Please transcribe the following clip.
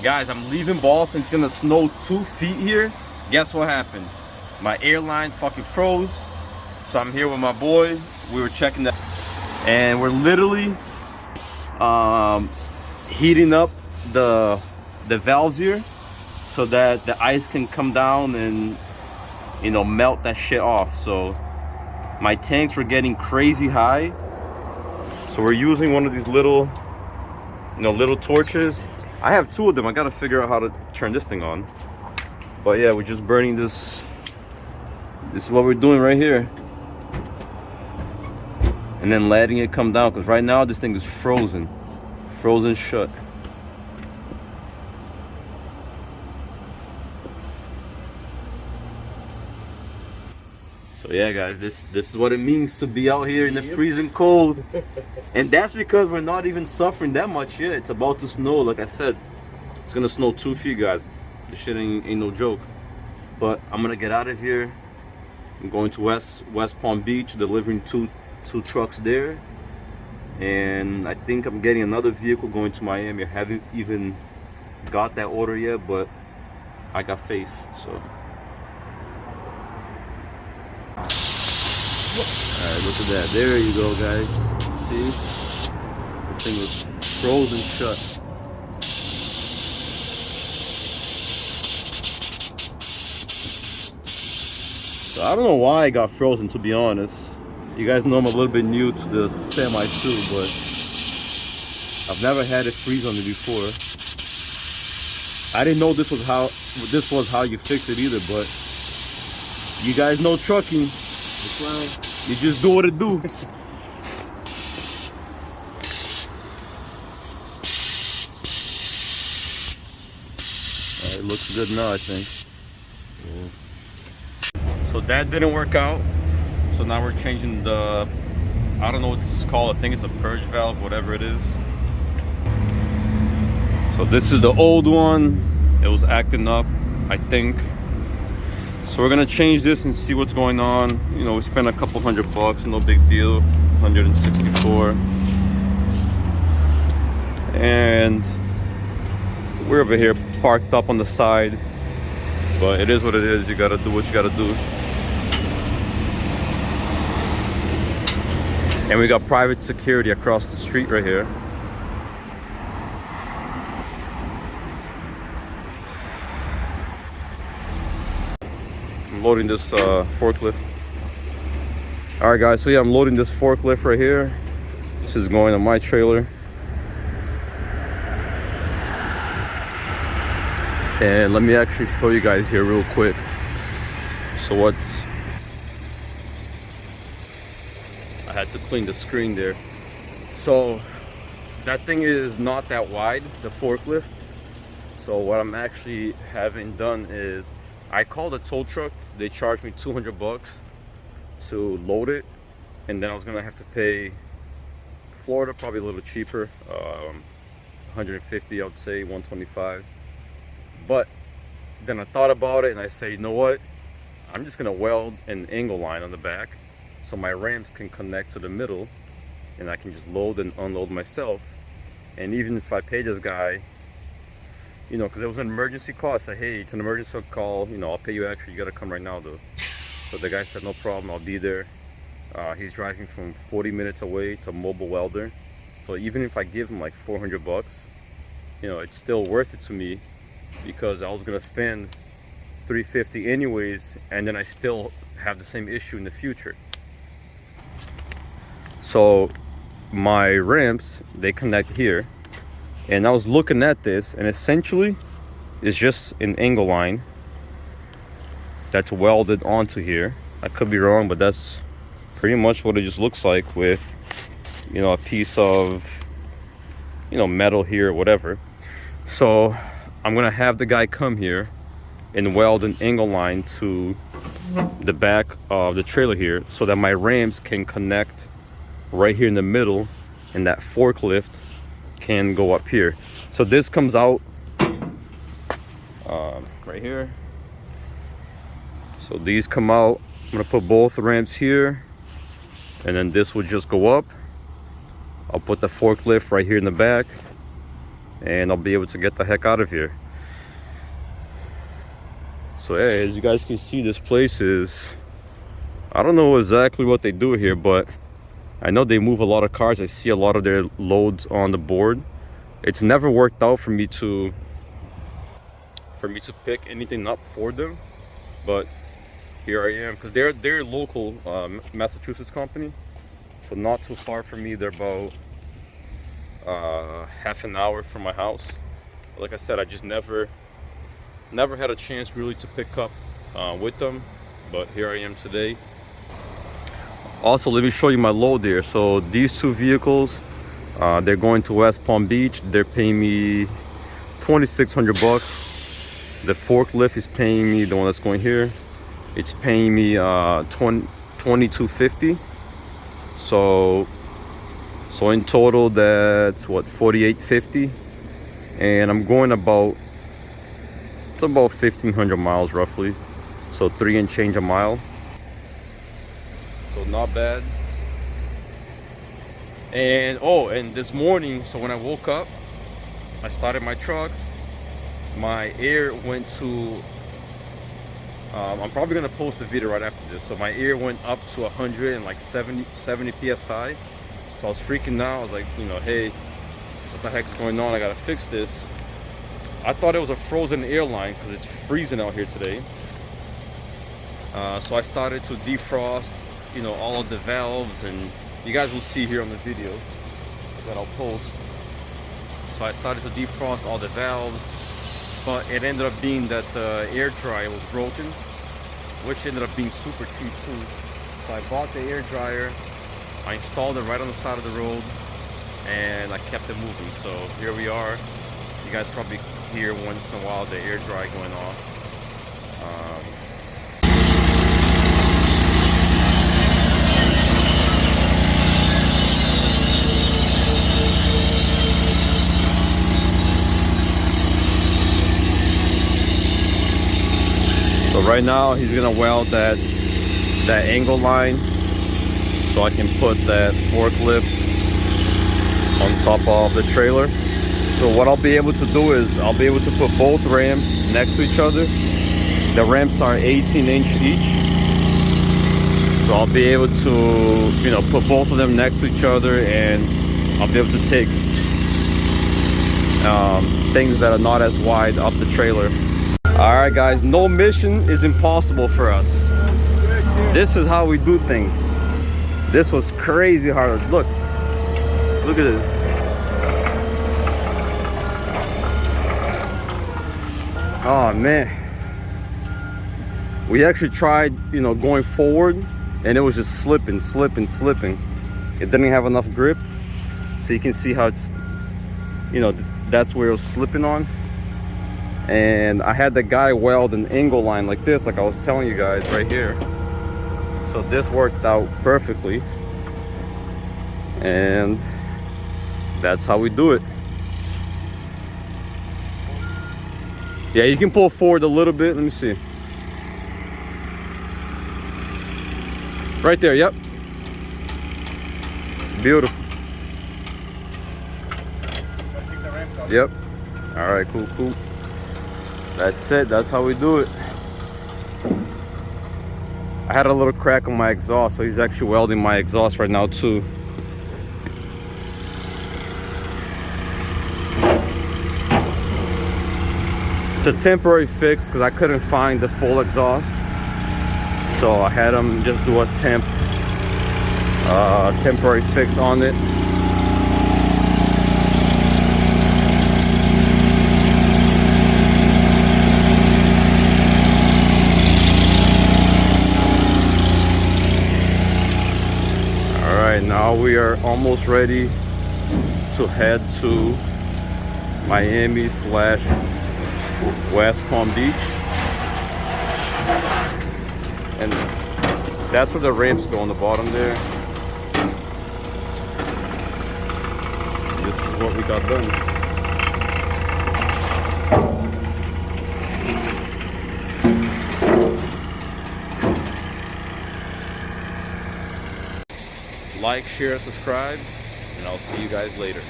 Guys, I'm leaving Boston. It's gonna snow 2 feet here. Guess what happens? My airline's fucking froze. So I'm here with my boys. We were checking that, and we're literally heating up the valves here so that the ice can come down and, you know, melt that shit off. So my tanks were getting crazy high, so we're using one of these little, you know, little torches. I have 2 of them. I gotta figure out how to turn this thing on. But yeah, we're just burning this. This is what we're doing right here, and then letting it come down, because right now this thing is frozen shut. So yeah, guys, this is what it means to be out here in the freezing cold. And that's because we're not even suffering that much yet. It's about to snow. Like I said, it's gonna snow 2 feet, guys. This shit ain't no joke. But I'm gonna get out of here. I'm going to West Palm Beach, delivering two trucks there. And I think I'm getting another vehicle going to Miami. I haven't even got that order yet, but I got faith, so. Alright, look at that. There you go, guys. See? The thing was frozen shut. So I don't know why it got frozen, to be honest. You guys know I'm a little bit new to the semi too, but I've never had it freeze on me before. I didn't know this was how you fix it either, but you guys know trucking. That's right. You just do what it do. It looks good now, I think. Yeah. So that didn't work out. So now we're changing the, I don't know what this is called. I think it's a purge valve, whatever it is. So this is the old one. It was acting up, I think. So we're gonna change this and see what's going on. You know, we spent a couple $100, no big deal. 164. And we're over here parked up on the side. But it is what it is. You gotta do what you gotta do. And we got private security across the street right here. I'm loading this forklift. All right, guys, so yeah, I'm loading this forklift right here. This is going on my trailer. And let me actually show you guys here real quick. So I had to clean the screen there. So that thing is not that wide, the forklift. So what I'm actually having done is I called a tow truck. They charged me $200 to load it, and then I was gonna have to pay Florida probably a little cheaper, 150, I would say 125. But then I thought about it and I say, you know what, I'm just gonna weld an angle line on the back so my ramps can connect to the middle, and I can just load and unload myself. And even if I pay this guy, you know, because it was an emergency call, I said, hey, it's an emergency call, you know, I'll pay you extra, you gotta come right now though. So the guy said, no problem, I'll be there. He's driving from 40 minutes away to Mobile Welder. So even if I give him like $400, you know, it's still worth it to me, because I was gonna spend $350 anyways, and then I still have the same issue in the future. So my ramps, they connect here, and I was looking at this, and essentially it's just an angle line that's welded onto here. I could be wrong, but that's pretty much what it just looks like, with, you know, a piece of, you know, metal here or whatever. So I'm gonna have the guy come here and weld an angle line to the back of the trailer here, so that my ramps can connect right here in the middle, and that forklift can go up here. So this comes out right here. So these come out. I'm gonna put both ramps here, and then this would just go up. I'll put the forklift right here in the back, and I'll be able to get the heck out of here. So yeah, as you guys can see, this place is, I don't know exactly what they do here, but I know they move a lot of cars. I see a lot of their loads on the board. It's never worked out for me to pick anything up for them, but here I am, because they're local Massachusetts company, so not too far from me. They're about half an hour from my house. Like I said, I just never had a chance really to pick up with them, but here I am today. Also, let me show you my load there. So these two vehicles, they're going to West Palm Beach. They're paying me $2,600. The forklift is paying me, the one that's going here, it's paying me $22.50. So in total, that's what, $48.50, and I'm going about 1,500 miles roughly, so 3 and change a mile. So not bad. And and this morning, so when I woke up, I started my truck. My air went to, I'm probably gonna post the video right after this. So my air went up to 170 psi. So I was freaking out. I was like, hey, what the heck is going on? I gotta fix this. I thought it was a frozen airline because it's freezing out here today. So I started to defrost, all of the valves, and you guys will see here on the video that I'll post. So I started to defrost all the valves, but it ended up being that the air dryer was broken, which ended up being super cheap too. So I bought the air dryer, I installed it right on the side of the road, and I kept it moving. So here we are. You guys probably hear once in a while the air dryer going off. So right now he's gonna weld that angle line so I can put that forklift on top of the trailer. So what I'll be able to do is I'll be able to put both ramps next to each other. The ramps are 18-inch each. So I'll be able to, put both of them next to each other, and I'll be able to take things that are not as wide up the trailer. Alright guys, no mission is impossible for us. This is how we do things. This was crazy hard. Look at this. Oh man. We actually tried, going forward, and it was just slipping. It didn't have enough grip. So you can see how it's, that's where it was slipping on. And I had the guy weld an angle line like this, like I was telling you guys right here. So this worked out perfectly, and that's how we do it. Yeah, you can pull forward a little bit. Let me see. Right there, yep. Beautiful. Take the ramps off. Yep. All right, cool. That's it. That's how we do it. I had a little crack on my exhaust, so he's actually welding my exhaust right now too. It's a temporary fix because I couldn't find the full exhaust, so I had him just do a temporary fix on it. Now we are almost ready to head to Miami/West Palm Beach, and that's where the ramps go on the bottom there. This is what we got done. Like, share, subscribe, and I'll see you guys later.